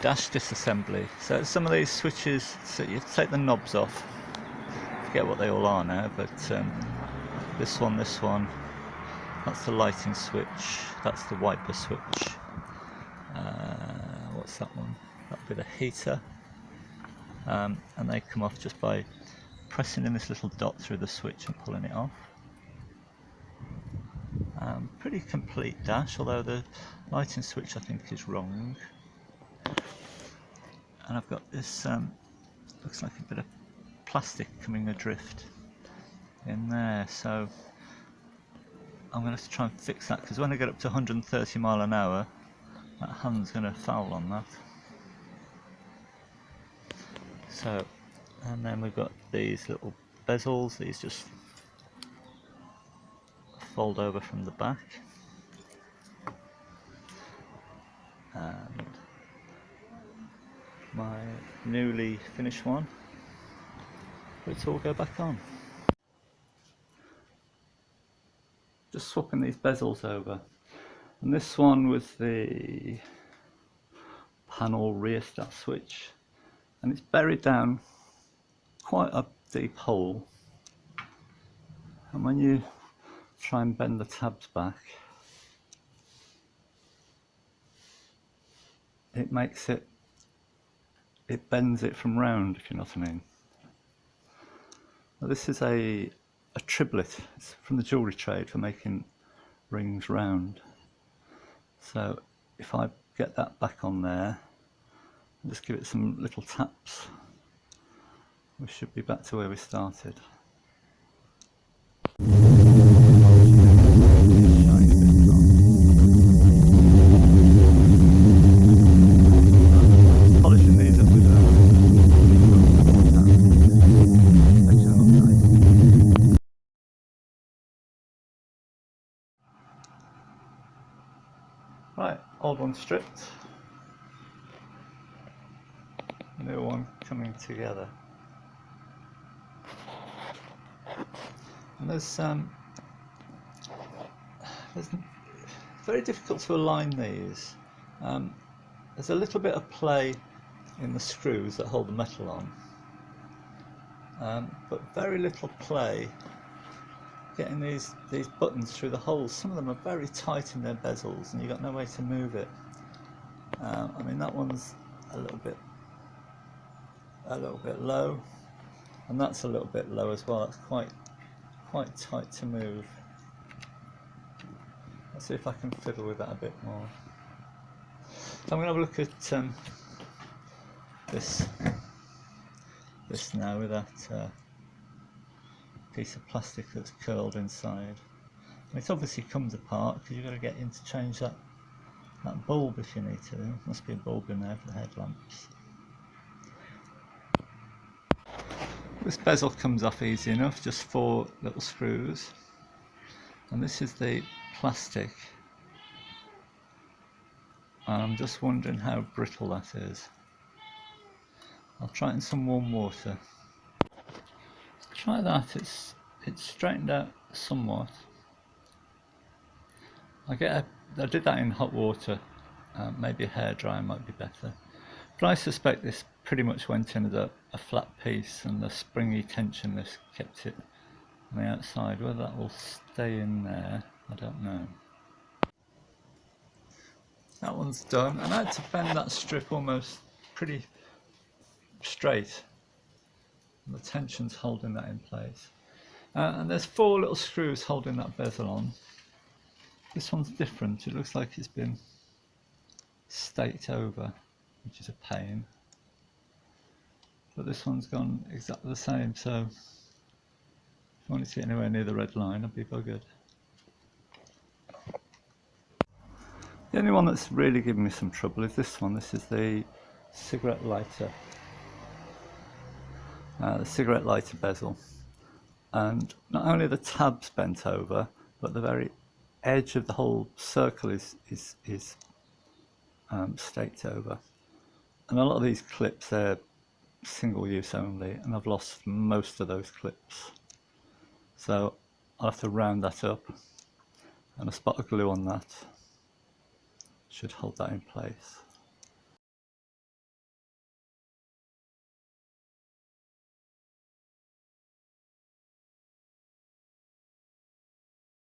Dash disassembly. So some of these switches, so you take the knobs off. Forget what they all are now, but this one, that's the lighting switch, that's the wiper switch. What's that one? That'll be the heater. And they come off just by pressing in this little dot through the switch and pulling it off. Pretty complete dash, although the lighting switch I think is wrong. And I've got this, looks like a bit of plastic coming adrift in there, so I'm going to have to try and fix that, because when I get up to 130 mile an hour, that hand's going to foul on that. So, and then we've got these little bezels, these just fold over from the back, and my newly finished one, which all go back on. Just swapping these bezels over, and this one was the panel rheostat switch, and it's buried down quite a deep hole, and when you try and bend the tabs back, it bends it from round, if you know what I mean. Now this is a triblet. It's from the jewellery trade for making rings round. So if I get that back on there and just give it some little taps, we should be back to where we started. Polishing these up with right, old one stripped, new one coming together. And it's very difficult to align these. There's a little bit of play in the screws that hold the metal on, but very little play getting these buttons through the holes. Some of them are very tight in their bezels and you've got no way to move it. I mean, that one's a little bit low, and that's a little bit low as well. That's quite tight to move. Let's see if I can fiddle with that a bit more. So I'm going to have a look at this now with that piece of plastic that's curled inside. And it obviously comes apart because you've got to get in to change that bulb if you need to. There must be a bulb in there for the headlamps. This bezel comes off easy enough, just 4 little screws, and this is the plastic, and I'm just wondering how brittle that is. I'll try it in some warm water. Try that, it's straightened out somewhat. I did that in hot water, maybe a hairdryer might be better. But I suspect this pretty much went in as a flat piece, and the springy tension this kept it on the outside. Whether that will stay in there, I don't know. That one's done, and I had to bend that strip almost pretty straight. The tension's holding that in place. And there's 4 little screws holding that bezel on. This one's different. It looks like it's been staked over, which is a pain. But this one's gone exactly the same, so if you want it to get anywhere near the red line, I'd be buggered. The only one that's really giving me some trouble is this one. This is the cigarette lighter. The cigarette lighter bezel. And not only are the tabs bent over, but the very edge of the whole circle is staked over. And a lot of these clips, they're single use only, and I've lost most of those clips. So I'll have to round that up, and a spot of glue on that should hold that in place.